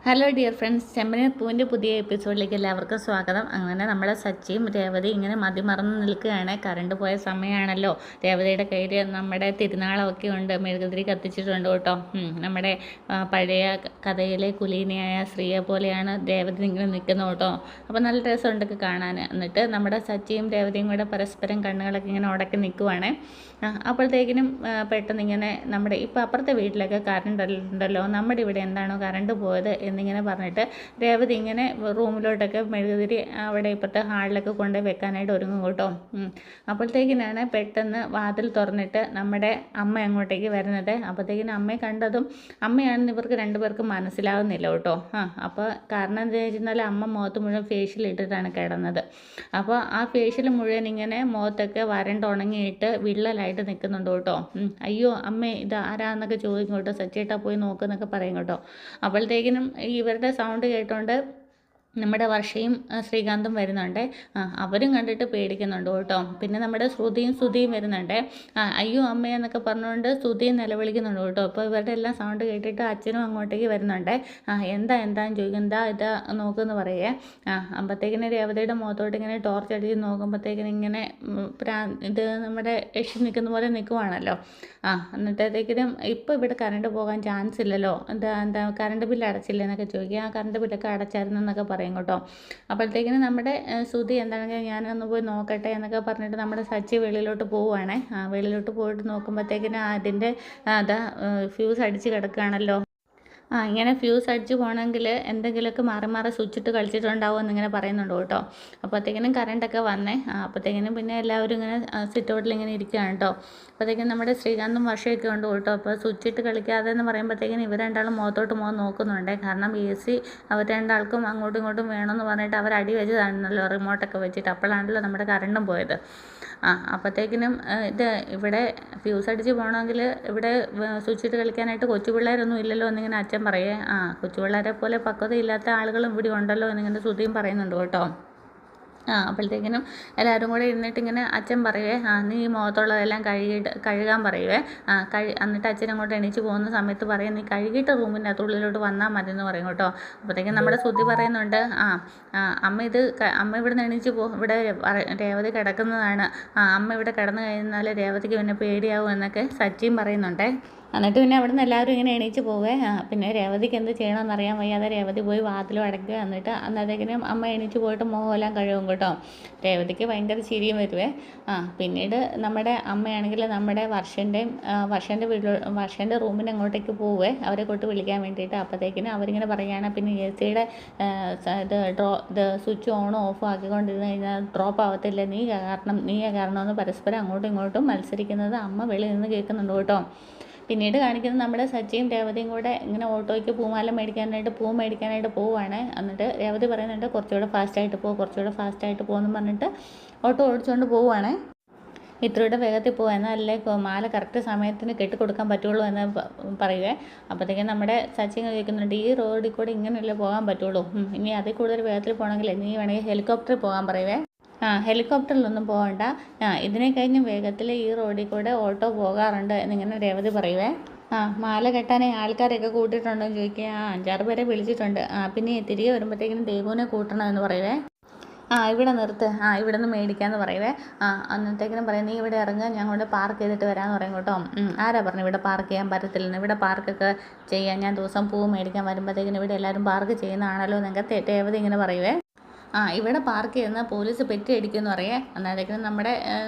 Hello dear friends, ചെമ്പനീർ പൂവിൻ്റെ പുതിയ എപ്പിസോഡിലേക്ക് എല്ലാവർക്കും സ്വാഗതം. അങ്ങനെ നമ്മുടെ സച്ചിയും രേവതി ഇങ്ങനെ മതിമറന്ന് നിൽക്കുകയാണ്. കറണ്ട് പോയ സമയമാണല്ലോ. രേവതിയുടെ കയ്യിൽ നമ്മുടെ തിരുനാളമൊക്കെ ഉണ്ട്, മെഴുകുതിരി കത്തിച്ചിട്ടുണ്ട് കേട്ടോ. നമ്മുടെ പഴയ കഥയിലെ കുലീനയായ സ്ത്രീയെ പോലെയാണ് രേവതി ഇങ്ങനെ നിൽക്കുന്നത് കേട്ടോ. അപ്പോൾ നല്ല രസമുണ്ടൊക്കെ കാണാൻ. എന്നിട്ട് നമ്മുടെ സച്ചിയും രേവതിയും കൂടെ പരസ്പരം കണ്ണുകളൊക്കെ ഇങ്ങനെ ഉടക്കി നിൽക്കുവാണ്. അപ്പോഴത്തേക്കിനും പെട്ടെന്ന് ഇങ്ങനെ നമ്മുടെ ഇപ്പോൾ അപ്പുറത്തെ വീട്ടിലൊക്കെ കറണ്ട് ഉണ്ടല്ലോ, നമ്മുടെ ഇവിടെ എന്താണോ കറണ്ട് പോയത് എന്നിങ്ങനെ പറഞ്ഞിട്ട് രേവതി ഇങ്ങനെ റൂമിലോട്ടൊക്കെ മെഴുകുതിരി അവിടെ ഇപ്പോഴത്തെ ഹാളിലൊക്കെ കൊണ്ടുപോയി വെക്കാനായിട്ട് ഒരുങ്ങും കേട്ടോ. അപ്പോഴത്തേക്കിനാണ് പെട്ടെന്ന് വാതിൽ തുറന്നിട്ട് നമ്മുടെ അമ്മ അങ്ങോട്ടേക്ക് വരുന്നത്. അപ്പോഴത്തേക്കിനും അമ്മയെ കണ്ടതും അമ്മയാണെന്ന് ഇവർക്ക് രണ്ടുപേർക്കും മനസ്സിലാവുന്നില്ല കേട്ടോ. അപ്പോൾ കാരണം എന്താ വെച്ചാൽ അമ്മ മുഖത്ത് മുഴുവൻ ഫേഷ്യൽ ഇട്ടിട്ടാണ് കിടന്നത്. അപ്പോൾ ആ ഫേഷ്യൽ മുഴുവൻ ഇങ്ങനെ മുഖത്തൊക്കെ വരണ്ടുണങ്ങിയിട്ട് വിള്ളലായിട്ട് നിൽക്കുന്നുണ്ട് കേട്ടോ. അയ്യോ അമ്മേ, ഇത് ആരാന്നൊക്കെ ചോദിക്കും കേട്ടോ. സച്ചേട്ടാ പോയി നോക്കുന്നൊക്കെ പറയും കേട്ടോ. അപ്പോഴത്തേക്കിനും ഇവരുടെ സൗണ്ട് കേട്ടോണ്ട് നമ്മുടെ വർഷയും ശ്രീകാന്തും വരുന്നുണ്ട്. അവരും കണ്ടിട്ട് പേടിക്കുന്നുണ്ട് കേട്ടോ. പിന്നെ നമ്മുടെ ശ്രുതിയും വരുന്നുണ്ട്. അയ്യോ അമ്മയെന്നൊക്കെ പറഞ്ഞുകൊണ്ട് ശ്രുതിയും നിലവിളിക്കുന്നുണ്ട് കേട്ടോ. അപ്പോൾ ഇവരുടെ എല്ലാം സൗണ്ട് കേട്ടിട്ട് അച്ഛനും അങ്ങോട്ടേക്ക് വരുന്നുണ്ട്. എന്താന്ന് ചോദിക്കും. ഇതാ നോക്കുമെന്ന് പറയേ. അപ്പോഴത്തേക്കിന് രേവതിയുടെ മുഖത്തോട്ട് ഇങ്ങനെ ടോർച്ച് അടിച്ച് നോക്കുമ്പോഴത്തേക്കിന് ഇങ്ങനെ ഇത് നമ്മുടെ യക്ഷി നിൽക്കുന്ന പോലെ നിൽക്കുവാണല്ലോ. എന്നിട്ടത്തേക്കിനും ഇപ്പോൾ ഇവിടെ കറണ്ട് പോകാൻ ചാൻസ് ഇല്ലല്ലോ, എന്താ കറണ്ട് ബില്ല് അടച്ചില്ല എന്നൊക്കെ ചോദിക്കുക. ആ കറണ്ട് ബില്ലൊക്കെ അടച്ചായിരുന്നു എന്നൊക്കെ പറയും കേട്ടോ. അപ്പോഴത്തേക്കിനും നമ്മുടെ ശ്രുതി എന്താണെങ്കിൽ ഞാനൊന്ന് പോയി നോക്കട്ടെ എന്നൊക്കെ പറഞ്ഞിട്ട് നമ്മുടെ സച്ചി വെളിയിലോട്ട് പോവുകയാണേ. വെളിയിലോട്ട് പോയിട്ട് നോക്കുമ്പോഴത്തേക്കിനും അതിൻ്റെ ഫ്യൂസ് അടിച്ച് കിടക്കുകയാണല്ലോ. ഇങ്ങനെ ഫ്യൂസ് അടിച്ച് പോകണമെങ്കിൽ എന്തെങ്കിലുമൊക്കെ മാറി സ്വിച്ചിട്ട് കളിച്ചിട്ടുണ്ടാവും എന്നിങ്ങനെ പറയുന്നുണ്ട് കേട്ടോ. അപ്പോഴത്തേക്കിനും കറണ്ടൊക്കെ വന്നേ. അപ്പോഴത്തേക്കിനും പിന്നെ എല്ലാവരും ഇങ്ങനെ സിറ്റൗട്ടിൽ ഇങ്ങനെ ഇരിക്കുകയാണ് കേട്ടോ. അപ്പോഴത്തേക്കും നമ്മുടെ ശ്രീകാന്തും വർഷയൊക്കെ ഉണ്ട് കേട്ടോ. അപ്പോൾ സ്വിച്ചിട്ട് കളിക്കാതെ എന്ന് പറയുമ്പോഴത്തേക്കിനും ഇവർ രണ്ടാളും മുഖം നോക്കുന്നുണ്ട്. കാരണം AC അവർ രണ്ടാൾക്കും അങ്ങോട്ടും ഇങ്ങോട്ടും വേണമെന്ന് പറഞ്ഞിട്ട് അവർ അടി വെച്ചതാണല്ലോ, റിമോട്ടൊക്കെ വെച്ചിട്ട്. അപ്പോഴാണല്ലോ നമ്മുടെ കറണ്ടും പോയത്. അപ്പോഴത്തേക്കിനും ഇവിടെ ഫ്യൂസ് അടിച്ച് പോകണമെങ്കിൽ ഇവിടെ സ്വിച്ചിട്ട് കളിക്കാനായിട്ട് കൊച്ചു പിള്ളേരൊന്നും ഇല്ലല്ലോ എന്നിങ്ങനെ അച്ഛൻ പറയേ. കൊച്ചു പിള്ളേരെ പോലെ പക്വതയില്ലാത്ത ആളുകളും ഇവിടെ ഉണ്ടല്ലോ എന്നിങ്ങനെ ശ്രുതിയും പറയുന്നുണ്ട് കേട്ടോ. അപ്പോഴത്തേക്കിനും എല്ലാവരും കൂടെ ഇരുന്നിട്ട് ഇങ്ങനെ അച്ഛൻ പറയുവേ, നീ മുഖത്തുള്ളതെല്ലാം കഴുകാൻ പറയുവേ. എന്നിട്ട് അച്ഛൻ അങ്ങോട്ട് എണീച്ച് പോകുന്ന സമയത്ത് പറയും, നീ കഴുകിയിട്ട് റൂമിൻ്റെ അകത്തുള്ളിലോട്ട് വന്നാൽ മതി എന്ന് പറയും കേട്ടോ. അപ്പോഴത്തേക്കും നമ്മുടെ ശ്രുതി പറയുന്നുണ്ട്, അമ്മ ഇവിടെ നിന്ന് എണീച്ച് പോകും, ഇവിടെ രേവതി കിടക്കുന്നതാണ്. അമ്മ ഇവിടെ കിടന്നു കഴിഞ്ഞാൽ രേവതിക്ക് പിന്നെ പേടിയാവും എന്നൊക്കെ സച്ചിയും പറയുന്നുണ്ടേ. എന്നിട്ട് പിന്നെ അവിടെ നിന്ന് എല്ലാവരും ഇങ്ങനെ എണീച്ച് പോവേ. പിന്നെ രേവതിക്ക് എന്ത് ചെയ്യണമെന്ന് അറിയാൻ വയ്യാതെ രേവതി പോയി വാതിലും അടയ്ക്കുക. എന്നിട്ട് അന്നത്തേക്കിനും അമ്മ എണീച്ച് പോയിട്ട് മുഖമെല്ലാം കഴുകും കേട്ടോ. രേവതിക്ക് ഭയങ്കര ചിരിയും വരുവേ. പിന്നീട് നമ്മുടെ അമ്മയാണെങ്കിൽ നമ്മുടെ വർഷൻ്റെ റൂമിന് അങ്ങോട്ടേക്ക് പോവേ, അവരെ കൊണ്ട് വിളിക്കാൻ വേണ്ടിയിട്ട്. അപ്പോഴത്തേക്കിനും അവരിങ്ങനെ പറയുകയാണ്, പിന്നെ AC-യുടെ ഇത് സ്വിച്ച് ഓണും ഓഫും ആക്കിക്കൊണ്ടിരുന്ന് കഴിഞ്ഞാൽ ഡ്രോപ്പ് ആവത്തില്ല, നീ കാരണമെന്ന് പരസ്പരം അങ്ങോട്ടും ഇങ്ങോട്ടും മത്സരിക്കുന്നത് അമ്മ വെളിയിൽ നിന്ന് കേൾക്കുന്നുണ്ട് കേട്ടോ. പിന്നീട് കാണിക്കുന്നത് നമ്മുടെ സച്ചിയും രേവതിയും കൂടെ ഇങ്ങനെ ഓട്ടോയ്ക്ക് പൂ മേടിക്കാനായിട്ട് പോവുകയാണ്. എന്നിട്ട് രേവതി പറയുന്നുണ്ട്, കുറച്ചുകൂടെ ഫാസ്റ്റായിട്ട് പോകുമെന്ന് പറഞ്ഞിട്ട് ഓട്ടോ ഓടിച്ചുകൊണ്ട് പോവുകയാണ്. ഇത്രയുടെ വേഗത്തിൽ പോകുക, എന്നാലല്ലേ മാല കറക്റ്റ് സമയത്തിന് കെട്ടിക്കൊടുക്കാൻ പറ്റുള്ളൂ എന്ന് പറയുവേ. അപ്പോഴത്തേക്കും നമ്മുടെ സച്ചിൻ ചോദിക്കുന്നുണ്ട്, ഈ റോഡിൽ കൂടെ ഇങ്ങനെയല്ലേ പോകാൻ പറ്റുള്ളൂ, ഇനി അതിൽ കൂടുതൽ വേഗത്തിൽ പോകണമെങ്കിൽ നീ വേണമെങ്കിൽ ഹെലികോപ്റ്ററിൽ പോകാൻ പറയുവേ. ഹെലികോപ്റ്ററിലൊന്നും പോകണ്ട, ഇതിനെ കഴിഞ്ഞ് വേഗത്തിൽ ഈ റോഡിൽ കൂടെ ഓട്ടോ പോകാറുണ്ട് എന്നിങ്ങനെ രേവതി പറയുവേ. മാല കെട്ടാനേ ആൾക്കാരെയൊക്കെ കൂട്ടിയിട്ടുണ്ടോ എന്ന് ചോദിക്കുക. 5-6 പേരെ വിളിച്ചിട്ടുണ്ട്. പിന്നെ തിരികെ വരുമ്പോഴത്തേക്കിനും ദേവുവിനെ കൂട്ടണം എന്ന് പറയുവേ. ഇവിടെ നിർത്ത്, ഇവിടെ നിന്ന് മേടിക്കാമെന്ന് പറയുവേ. അന്നത്തേക്കിനും പറയും, നീ ഇവിടെ ഇറങ്ങുക, ഞാൻ കൊണ്ട് പാർക്ക് ചെയ്തിട്ട് വരാമെന്ന് പറയും കേട്ടോ. ആരാ പറഞ്ഞു ഇവിടെ പാർക്ക് ചെയ്യാൻ പറ്റത്തില്ലെന്ന്? ഇവിടെ പാർക്കൊക്കെ ചെയ്യാൻ ഞാൻ ദിവസം പൂ മേടിക്കാൻ വരുമ്പോഴത്തേക്കിനും ഇവിടെ എല്ലാവരും പാർക്ക് ചെയ്യുന്നതാണല്ലോ എന്നൊക്കെ രേവതി ഇങ്ങനെ പറയുവേ. ഇവിടെ പാർക്ക് ചെയ്യുന്ന പോലീസ് പെറ്റി അടിക്കുമെന്ന് പറയേ. അന്നേരത്തേക്കും നമ്മുടെ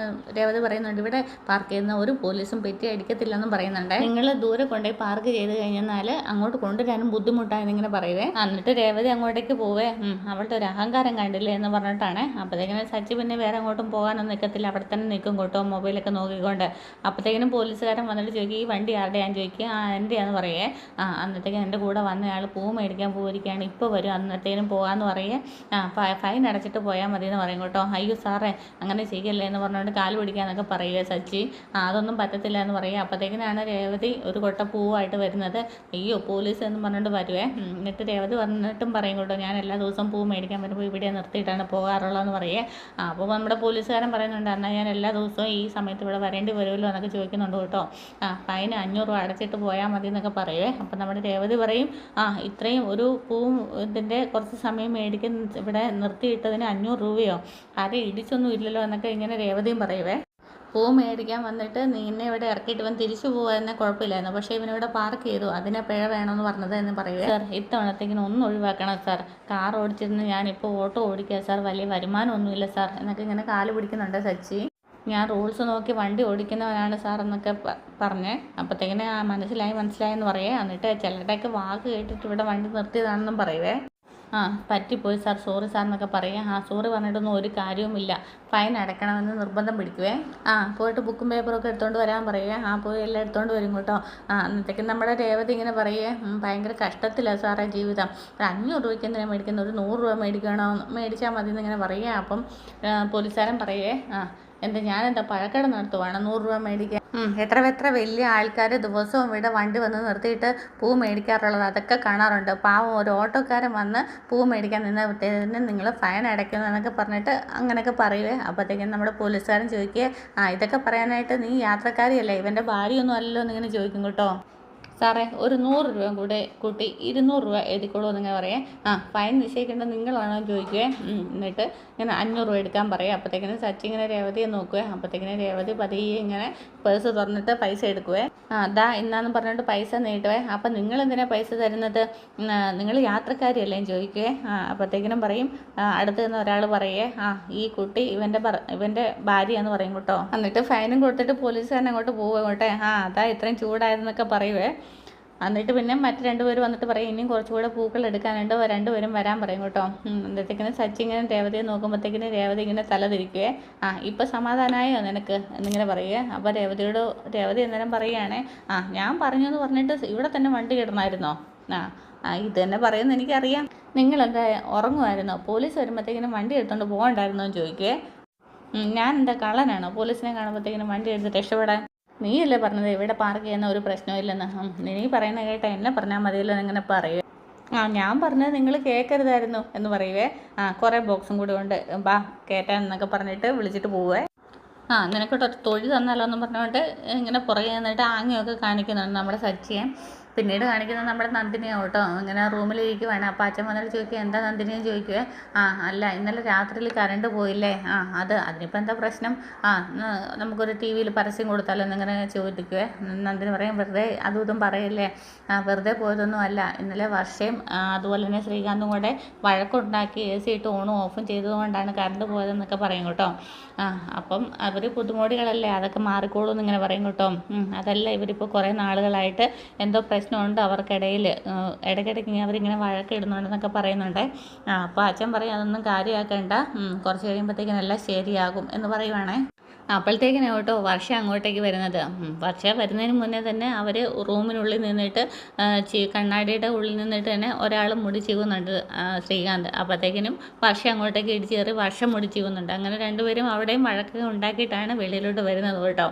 രേവതി പറയുന്നുണ്ട്, ഇവിടെ പാർക്ക് ചെയ്യുന്ന ഒരു പോലീസും പെറ്റി അടിക്കത്തില്ലെന്നും പറയുന്നുണ്ട്. നിങ്ങൾ ദൂരെ കൊണ്ടുപോയി പാർക്ക് ചെയ്ത് കഴിഞ്ഞാൽ അങ്ങോട്ട് കൊണ്ടുവരാനും ബുദ്ധിമുട്ടായെന്നിങ്ങനെ പറയുവേ. എന്നിട്ട് രേവതി അങ്ങോട്ടേക്ക് പോവേ. അവളുടെ ഒരു അഹങ്കാരം കണ്ടില്ലേ എന്ന് പറഞ്ഞിട്ടാണ്. അപ്പോഴത്തേക്കിനും സച്ചി പിന്നെ വേറെ അങ്ങോട്ടും പോകാനൊന്നും നിൽക്കത്തില്ല, അവിടെ തന്നെ നിൽക്കും കേട്ടോ, മൊബൈലൊക്കെ നോക്കിക്കൊണ്ട്. അപ്പോഴത്തേക്കിനും പോലീസുകാരൻ വന്നിട്ട് ചോദിക്കും, ഈ വണ്ടി ആരുടെയാന്ന് ചോദിക്കുക. എൻ്റെയാന്ന് പറയേ. അന്നത്തേക്കും എൻ്റെ കൂടെ വന്നയാൾ പൂ മേടിക്കാൻ പോയിരിക്കുകയാണ്, ഇപ്പോൾ വരും, അന്നത്തേനും പോകാമെന്ന് പറയേ. ഫൈൻ അടച്ചിട്ട് പോയാൽ മതി എന്ന് പറയും കേട്ടോ. അയ്യോ സാറേ അങ്ങനെ ചെയ്യല്ലേ എന്ന് പറഞ്ഞുകൊണ്ട് കാല് പിടിക്കാന്നൊക്കെ പറയുക സച്ചി. അതൊന്നും പറ്റത്തില്ല എന്ന് പറയുക. അപ്പോഴത്തേക്കിനാണ് രേവതി ഒരു കൊട്ട പൂവായിട്ട് വരുന്നത്. അയ്യോ പോലീസ് എന്ന് പറഞ്ഞുകൊണ്ട് വരുവേ. എന്നിട്ട് രേവതി വന്നിട്ടും പറയും കേട്ടോ, ഞാൻ എല്ലാ ദിവസവും പൂ മേടിക്കാൻ വരുമ്പോൾ ഇവിടെ നിർത്തിയിട്ടാണ് പോകാറുള്ളതെന്ന് പറയേ. അപ്പോൾ നമ്മുടെ പോലീസുകാരൻ പറയുന്നുണ്ട്, എന്നാൽ ഞാൻ എല്ലാ ദിവസവും ഈ സമയത്ത് ഇവിടെ വരേണ്ടി വരുമല്ലോ എന്നൊക്കെ ചോദിക്കുന്നുണ്ട് കേട്ടോ. ഫൈൻ 500 രൂപ അടച്ചിട്ട് പോയാൽ മതി എന്നൊക്കെ പറയുവേ. അപ്പം നമ്മുടെ രേവതി പറയും, ഇത്രയും ഒരു പൂ ഇതിൻ്റെ കുറച്ച് സമയം മേടിക്കുന്ന ഇവിടെ നിർത്തിയിട്ടതിന് 500 രൂപയോ, ആരും ഇടിച്ചൊന്നും ഇല്ലല്ലോ എന്നൊക്കെ ഇങ്ങനെ രേവതിയും പറയുവേ. പൂ മേടിക്കാൻ വന്നിട്ട് നിന്നെ ഇവിടെ ഇറക്കിയിട്ട് ഇവൻ തിരിച്ചു പോകാൻ കുഴപ്പമില്ലായിരുന്നു, പക്ഷേ ഇവനിവിടെ പാർക്ക് ചെയ്തു, അതിനെ പിഴ വേണമെന്ന് പറഞ്ഞത് എന്ന് പറയുക. സാർ ഇത്തവണത്തേക്കിന് ഒന്ന് ഒഴിവാക്കണം സാർ, കാർ ഓടിച്ചിരുന്ന് ഞാനിപ്പോൾ ഓട്ടോ ഓടിക്കുക സാർ, വലിയ വരുമാനമൊന്നുമില്ല സാർ എന്നൊക്കെ ഇങ്ങനെ കാല് പിടിക്കുന്നുണ്ട് സച്ചി. ഞാൻ റൂൾസ് നോക്കി വണ്ടി ഓടിക്കുന്നവനാണ് സാർ എന്നൊക്കെ പറഞ്ഞ്. അപ്പോഴത്തേക്കിന് മനസ്സിലായെന്ന് പറയേ. എന്നിട്ട് ചിലരുടെയൊക്കെ വാക്ക് കേട്ടിട്ട് ഇവിടെ വണ്ടി നിർത്തിയതാണെന്നും പറയുവേ. പറ്റിപ്പോയി സാർ, സോറി സാർ എന്നൊക്കെ പറയുക. സോറി പറഞ്ഞിട്ടൊന്നും ഒരു കാര്യവുമില്ല, ഫൈൻ അടയ്ക്കണമെന്ന് നിർബന്ധം പിടിക്കുവേ. പോയിട്ട് ബുക്കും പേപ്പറൊക്കെ എടുത്തുകൊണ്ട് വരാൻ പറയുക. പോയി എല്ലാം എടുത്തുകൊണ്ട് വരും കേട്ടോ. അന്നത്തേക്കും നമ്മുടെ രേവതി ഇങ്ങനെ പറയുക, ഭയങ്കര കഷ്ടത്തിലാണ് സാറേ ജീവിതം, 500 രൂപയ്ക്ക് എന്തിനാണ് മേടിക്കുന്നത്, ഒരു 100 രൂപ മേടിച്ചാൽ മതി എന്നിങ്ങനെ പറയുക. അപ്പം പോലീസുകാരൻ പറയുവേ, ഞാനെന്താ പഴക്കട നടത്തുവാണ് 100 രൂപ മേടിക്കാൻ? എത്ര വലിയ ആൾക്കാർ ദിവസവും ഇവിടെ വണ്ടി വന്ന് നിർത്തിയിട്ട് പൂ മേടിക്കാറുള്ളത്, അതൊക്കെ കാണാറുണ്ട്. പാവം ഒരു ഓട്ടോക്കാരൻ വന്ന് പൂ മേടിക്കാൻ നിന്നതിന് നിങ്ങൾ ഫൈൻ അടയ്ക്കുന്നു എന്നൊക്കെ പറഞ്ഞിട്ട് അങ്ങനെയൊക്കെ പറയുവേ. അപ്പോഴത്തേക്കും നമ്മുടെ പോലീസുകാരൻ ചോദിക്കുക, ഇതൊക്കെ പറയാനായിട്ട് നീ യാത്രക്കാരിയല്ലേ, ഇവൻ്റെ ഭാര്യയൊന്നും അല്ലല്ലോ എന്നിങ്ങനെ ചോദിക്കും കേട്ടോ. സാറേ ഒരു 100 രൂപ കൂടെ കൂട്ടി 200 രൂപ എഴുതിക്കോളൂ എന്നിങ്ങനെ പറയാം. ഫൈൻ നിശ്ചയിക്കേണ്ടത് നിങ്ങളാണോ എന്ന് ചോദിക്കുക. എന്നിട്ട് ഇങ്ങനെ 500 രൂപ എടുക്കാൻ പറയുക. അപ്പോഴത്തേക്കിനും സച്ചി ഇങ്ങനെ രേവതിയെ നോക്കുക. അപ്പോഴത്തേക്കിനും രേവതി പതിയെ ഇങ്ങനെ പേഴ്സ് തുറന്നിട്ട് പൈസ എടുക്കുവേ. ഇന്നാന്ന് പറഞ്ഞിട്ട് പൈസ നീട്ടുവേ. അപ്പം നിങ്ങൾ എന്തിനാണ് പൈസ തരുന്നത്, നിങ്ങൾ യാത്രക്കാരിയല്ലേ ചോദിക്കുവേ. അപ്പോഴത്തേക്കിനും പറയും, അടുത്ത് നിന്ന് ഒരാൾ പറയേ, ഈ കുട്ടി ഇവൻ്റെ ഭാര്യയാന്ന് പറയും കേട്ടോ. എന്നിട്ട് ഫൈനും കൊടുത്തിട്ട് പോലീസുകാരൻ അങ്ങോട്ട് പോവുകട്ടെ. അതാ ഇത്രയും ചൂടായതെന്നൊക്കെ പറയുവേ. എന്നിട്ട് പിന്നെ മറ്റ് 2 പേര് വന്നിട്ട് പറയും, ഇനിയും കുറച്ചുകൂടെ പൂക്കൾ എടുക്കാനുണ്ട്, 2 പേരും വരാൻ പറയും കേട്ടോ. അന്നത്തേക്കിനും സച്ചി ഇങ്ങനെ രേവതിയെ നോക്കുമ്പോഴത്തേക്കിനും രേവതി ഇങ്ങനെ തല തിരിക്കുവേ. ഇപ്പം സമാധാനമായോ നിനക്ക് എന്നിങ്ങനെ പറയുക. അപ്പോൾ രേവതി അന്നേരം പറയുകയാണേ, ഞാൻ പറഞ്ഞു എന്ന് പറഞ്ഞിട്ട് ഇവിടെ തന്നെ വണ്ടി കിടന്നായിരുന്നോ? ഇത് തന്നെ പറയുമെന്ന് എനിക്കറിയാം, നിങ്ങളെന്താ ഉറങ്ങുമായിരുന്നോ? പോലീസ് വരുമ്പോഴത്തേക്കിനും വണ്ടി എടുത്തുകൊണ്ട് പോകണ്ടായിരുന്നോ എന്ന് ചോദിക്കുവേ. ഞാൻ എന്താ കള്ളനാണോ പോലീസിനെ കാണുമ്പോഴത്തേക്കിനും വണ്ടി എടുത്ത് രക്ഷപ്പെടാൻ? നീയല്ലേ പറഞ്ഞത് ഇവിടെ പാർക്ക് ചെയ്യുന്ന ഒരു പ്രശ്നമില്ലെന്ന്. നീ പറയുന്ന കേട്ടാ എന്നെ പറഞ്ഞാൽ മതിയല്ലോ എന്നിങ്ങനെ പറയുവേ. ഞാൻ പറഞ്ഞത് നിങ്ങൾ കേൾക്കരുതായിരുന്നു എന്ന് പറയുവേ. കുറേ ബോക്സും കൂടി ഉണ്ട്, ബാ കേട്ടാൻ എന്നൊക്കെ പറഞ്ഞിട്ട് വിളിച്ചിട്ട് പോവേ. നിനക്കൊട്ട് തൊഴിൽ തന്നാലോ എന്ന് പറഞ്ഞുകൊണ്ട് ഇങ്ങനെ പുറകെ നിന്നിട്ട് ആംഗ്യമൊക്കെ കാണിക്കുന്നുണ്ട് നമ്മുടെ സച്ചിയെ. പിന്നീട് കാണിക്കുന്നത് നമ്മുടെ നന്ദിനിയാണ് കേട്ടോ. ഇങ്ങനെ റൂമിലിരിക്കുവാണ്. അപ്പോൾ അച്ഛൻ വന്നിട്ട് ചോദിക്കുക, എന്താ നന്ദിനിയെന്ന് ചോദിക്കുവേ. അല്ല ഇന്നലെ രാത്രിയിൽ കറണ്ട് പോയില്ലേ, അതിനിപ്പോൾ എന്താ പ്രശ്നം, നമുക്കൊരു TV-യിൽ പരസ്യം കൊടുത്താലോ എന്നിങ്ങനെ ചോദിക്കുവേ. നന്ദിനി പറയും, വെറുതെ അതും ഇതും പറയല്ലേ, വെറുതെ പോയതൊന്നും അല്ല, ഇന്നലെ വർഷയും അതുപോലെ തന്നെ ശ്രീകാന്തും കൂടെ വഴക്കുണ്ടാക്കി AC ഇട്ട് ഓണും ഓഫും ചെയ്തതുകൊണ്ടാണ് കറണ്ട് പോയതെന്നൊക്കെ പറയും കേട്ടോ. അപ്പം അവർ പുതുമോടികളല്ലേ, അതൊക്കെ മാറിക്കോളൂ എന്നിങ്ങനെ പറയും കേട്ടോ. അതല്ല ഇവരിപ്പോൾ കുറേ നാളുകളായിട്ട് എന്തോ പ്രശ്നമുണ്ട് അവർക്കിടയിൽ, ഇടയ്ക്കിടയ്ക്ക് അവരിങ്ങനെ വഴക്കിടുന്നുണ്ടെന്നൊക്കെ പറയുന്നുണ്ട്. അപ്പോൾ അച്ഛൻ പറയും, അതൊന്നും കാര്യമാക്കണ്ട, കുറച്ച് കഴിയുമ്പോഴത്തേക്കിനെല്ലാം ശരിയാകും എന്ന് പറയുവാണേ. അപ്പോഴത്തേക്കിനാണ് കേട്ടോ വർഷ അങ്ങോട്ടേക്ക് വരുന്നത്. വർഷ വരുന്നതിന് മുന്നേ തന്നെ അവർ റൂമിനുള്ളിൽ നിന്നിട്ട് കണ്ണാടിയുടെ ഉള്ളിൽ നിന്നിട്ട് തന്നെ ഒരാൾ മുടി ചീവുന്നുണ്ട്, ശ്രീകാന്ത്. അപ്പോഴത്തേക്കിനും വർഷ അങ്ങോട്ടേക്ക് ഇടിച്ച് കയറി വർഷം മുടി ചീവുന്നുണ്ട്. അങ്ങനെ 2 പേരും അവിടെയും വഴക്ക് ഉണ്ടാക്കിയിട്ടാണ് വെളിയിലോട്ട് വരുന്നത് കേട്ടോ.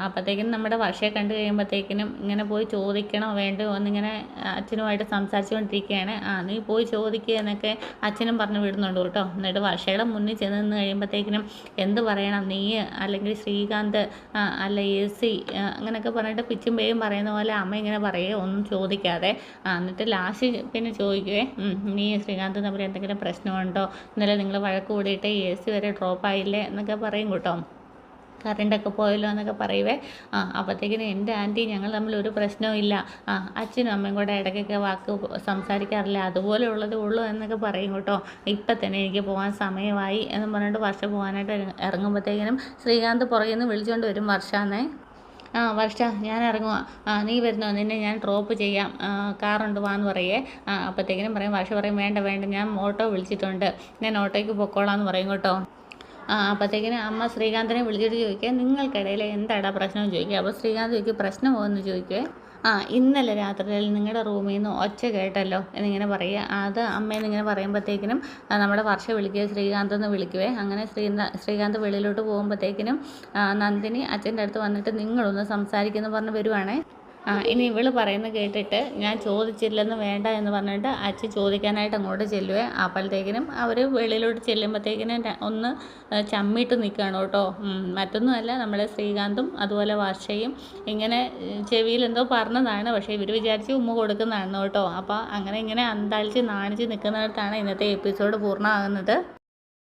അപ്പോഴത്തേക്കിനും നമ്മുടെ വർഷയെ കണ്ടു കഴിയുമ്പോഴത്തേക്കിനും ഇങ്ങനെ പോയി ചോദിക്കണോ വേണ്ടോ എന്നിങ്ങനെ അച്ഛനുമായിട്ട് സംസാരിച്ചുകൊണ്ടിരിക്കുകയാണ്. നീ പോയി ചോദിക്കുക എന്നൊക്കെ അച്ഛനും പറഞ്ഞു വിടുന്നുണ്ട് കേട്ടോ. എന്നിട്ട് വർഷയുടെ മുന്നിൽ ചെന്ന് നിന്ന് കഴിയുമ്പോഴത്തേക്കിനും എന്ത് പറയണം, നീ അല്ലെങ്കിൽ ശ്രീകാന്ത് അല്ല AC അങ്ങനെയൊക്കെ പറഞ്ഞിട്ട് പിച്ചും പേയും പറയുന്ന പോലെ അമ്മ ഇങ്ങനെ പറയുക, ഒന്നും ചോദിക്കാതെ. എന്നിട്ട് ലാസ്റ്റ് പിന്നെ ചോദിക്കുവേ, നീ ശ്രീകാന്ത് തമ്മിൽ എന്തെങ്കിലും പ്രശ്നമുണ്ടോ, ഇന്നലെ നിങ്ങൾ വഴക്ക് കൂടിയിട്ട് AC വരെ ഡ്രോപ്പായില്ലേ എന്നൊക്കെ പറയും കേട്ടോ. കറണ്ടൊക്കെ പോയല്ലോ എന്നൊക്കെ പറയുവേ. അപ്പോഴത്തേക്കിനും എൻ്റെ ആൻറ്റി ഞങ്ങൾ തമ്മിൽ ഒരു പ്രശ്നവും ഇല്ല, അച്ഛനും അമ്മയും കൂടെ ഇടയ്ക്കൊക്കെ വാക്ക് സംസാരിക്കാറില്ല, അതുപോലെ ഉള്ളതേ ഉള്ളൂ എന്നൊക്കെ പറയും കേട്ടോ. ഇപ്പം തന്നെ എനിക്ക് പോകാൻ സമയമായി എന്ന് പറഞ്ഞിട്ട് വർഷ പോകാനായിട്ട് ഇറങ്ങുമ്പോഴത്തേക്കിനും ശ്രീകാന്ത് പുറകിൽ നിന്ന് വിളിച്ചുകൊണ്ട് വരും വർഷാന്നേ. വർഷ ഞാൻ ഇറങ്ങുക, നീ വരുന്നോ, നിന്നെ ഞാൻ ഡ്രോപ്പ് ചെയ്യാം, കാറുണ്ട് വാന്ന് പറയേ. അപ്പോഴത്തേക്കിനും പറയും, വർഷ പറയും, വേണ്ട ഞാൻ ഓട്ടോ വിളിച്ചിട്ടുണ്ട്, ഞാൻ ഓട്ടോയ്ക്ക് പൊക്കോളാം എന്ന് പറയും കേട്ടോ. അപ്പോഴത്തേക്കിനും അമ്മ ശ്രീകാന്തിനെ വിളിച്ചിട്ട് ചോദിക്കുക, നിങ്ങൾക്കിടയിൽ എന്താടാ പ്രശ്നം ചോദിക്കുക. അപ്പോൾ ശ്രീകാന്ത് ചോദിക്കുക, പ്രശ്നമോ എന്ന് ചോദിക്കുവേ. ഇന്നലെ രാത്രിയിൽ നിങ്ങളുടെ റൂമിൽ നിന്ന് ഒച്ച കേട്ടല്ലോ എന്നിങ്ങനെ പറയുക. അത് അമ്മയെന്ന് ഇങ്ങനെ പറയുമ്പോഴത്തേക്കിനും നമ്മുടെ വർഷ വിളിക്കുക, ശ്രീകാന്ത് എന്ന് വിളിക്കുവേ. അങ്ങനെ ശ്രീകാന്ത് വെളിയിലോട്ട് പോകുമ്പോഴത്തേക്കിനും നന്ദിനി അച്ഛൻ്റെ അടുത്ത് വന്നിട്ട് നിങ്ങളൊന്ന് സംസാരിക്കുമെന്ന് പറഞ്ഞ് വരുവാണേ. ഇനി ഇവള് പറയുന്നത് കേട്ടിട്ട് ഞാൻ ചോദിച്ചില്ലെന്ന് വേണ്ട എന്ന് പറഞ്ഞിട്ട് അച്ഛൻ ചോദിക്കാനായിട്ട് അങ്ങോട്ട് ചെല്ലുവേ. അപ്പോഴത്തേക്കിനും അവർ വെളിയിലോട്ട് ചെല്ലുമ്പോഴത്തേക്കിനും ഒന്ന് ചമ്മിയിട്ട് നിൽക്കുകയാണ് കേട്ടോ. മറ്റൊന്നുമല്ല, നമ്മുടെ ശ്രീകാന്തും അതുപോലെ വർഷയും ഇങ്ങനെ ചെവിയിൽ എന്തോ പറഞ്ഞതാണ്. പക്ഷേ ഇവർ വിചാരിച്ച് ഉമ്മ കൊടുക്കുന്നതാണ് കേട്ടോ. അപ്പോൾ അങ്ങനെ ഇങ്ങനെ അന്താളിച്ച് നാണിച്ച് നിൽക്കുന്നിടത്താണ് ഇന്നത്തെ എപ്പിസോഡ് പൂർണ്ണമാകുന്നത്.